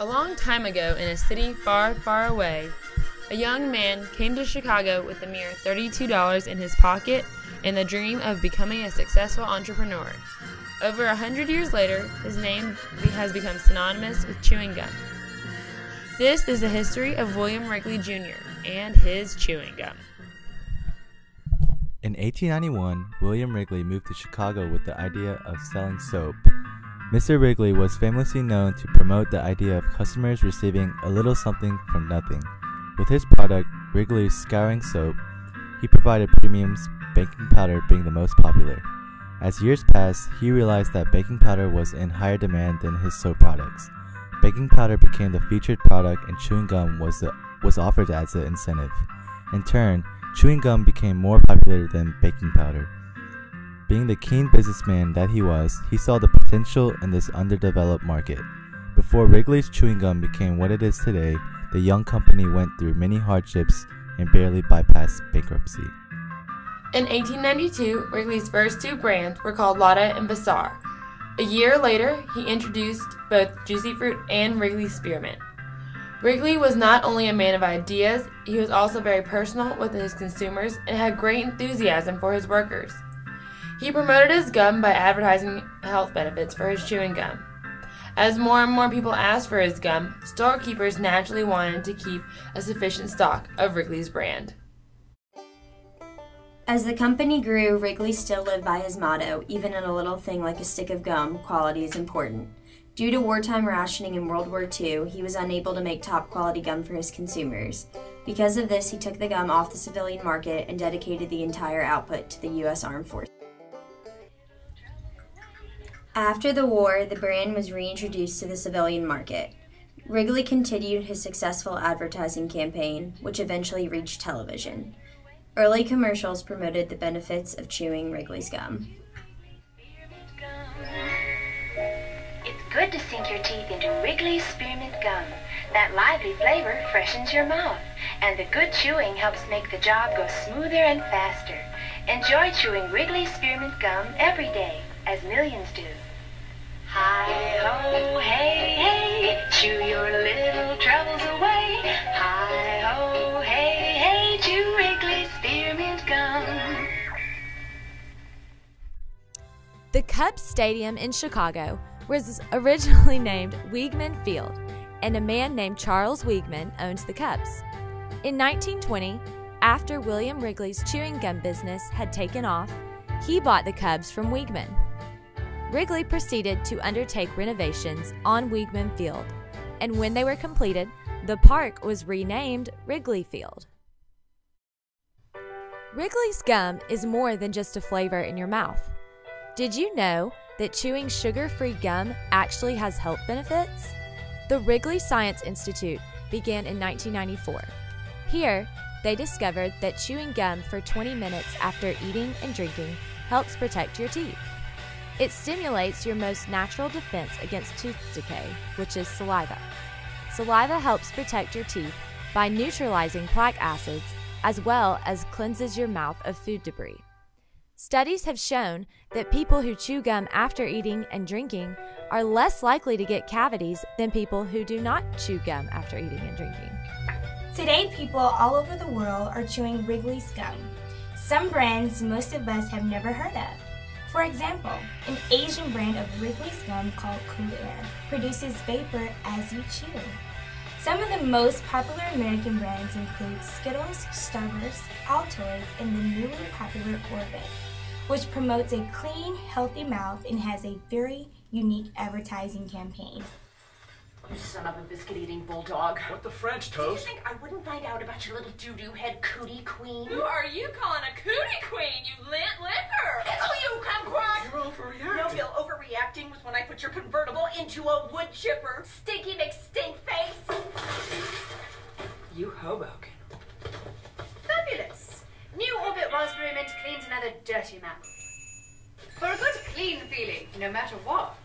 A long time ago, in a city far, far away, a young man came to Chicago with a mere $32 in his pocket and the dream of becoming a successful entrepreneur. Over 100 years later, his name has become synonymous with chewing gum. This is the history of William Wrigley Jr. and his chewing gum. In 1891, William Wrigley moved to Chicago with the idea of selling soap. Mr. Wrigley was famously known to promote the idea of customers receiving a little something from nothing. With his product, Wrigley's Scouring Soap, he provided premiums, baking powder being the most popular. As years passed, he realized that baking powder was in higher demand than his soap products. Baking powder became the featured product and chewing gum was offered as an incentive. In turn, chewing gum became more popular than baking powder. Being the keen businessman that he was, he saw the potential in this underdeveloped market. Before Wrigley's chewing gum became what it is today, the young company went through many hardships and barely bypassed bankruptcy. In 1892, Wrigley's first two brands were called Lotta and Vassar. A year later, he introduced both Juicy Fruit and Wrigley Spearmint. Wrigley was not only a man of ideas, he was also very personal with his consumers and had great enthusiasm for his workers. He promoted his gum by advertising health benefits for his chewing gum. As more and more people asked for his gum, storekeepers naturally wanted to keep a sufficient stock of Wrigley's brand. As the company grew, Wrigley still lived by his motto, even in a little thing like a stick of gum, quality is important. Due to wartime rationing in World War II, he was unable to make top-quality gum for his consumers. Because of this, he took the gum off the civilian market and dedicated the entire output to the U.S. Armed Forces. After the war, the brand was reintroduced to the civilian market. Wrigley continued his successful advertising campaign, which eventually reached television. Early commercials promoted the benefits of chewing Wrigley's gum. It's good to sink your teeth into Wrigley's Spearmint Gum. That lively flavor freshens your mouth, and the good chewing helps make the job go smoother and faster. Enjoy chewing Wrigley's Spearmint Gum every day, as millions do. Hi-ho, hey, hey, chew your little troubles away. Hi-ho, hey, hey, chew Wrigley's Spearmint Gum. The Cubs Stadium in Chicago was originally named Weigman Field, and a man named Charles Weigman owned the Cubs. In 1920, after William Wrigley's chewing gum business had taken off, he bought the Cubs from Weigman. Wrigley proceeded to undertake renovations on Weigman Field, and when they were completed, the park was renamed Wrigley Field. Wrigley's gum is more than just a flavor in your mouth. Did you know that chewing sugar-free gum actually has health benefits? The Wrigley Science Institute began in 1994. Here, they discovered that chewing gum for 20 minutes after eating and drinking helps protect your teeth. It stimulates your most natural defense against tooth decay, which is saliva. Saliva helps protect your teeth by neutralizing plaque acids as well as cleanses your mouth of food debris. Studies have shown that people who chew gum after eating and drinking are less likely to get cavities than people who do not chew gum after eating and drinking. Today, people all over the world are chewing Wrigley's gum. Some brands most of us have never heard of. For example, an Asian brand of Wrigley's gum called Cool Air produces vapor as you chew. Some of the most popular American brands include Skittles, Starburst, Altoids, and the newly popular Orbit, which promotes a clean, healthy mouth and has a very unique advertising campaign. You son of a biscuit-eating bulldog. What the French, Do Toast? you think I wouldn't find out about your little doo-doo head cootie queen? Who are you calling a cootie queen, you lint liquor? It's all you, kumquat! You're overreacting. No, Bill, overreacting was when I put your convertible into a wood chipper. Stinky McStink face! You Hoboken. Fabulous! New Orbit Raspberry Mint cleans another dirty mouth. For a good clean feeling, no matter what.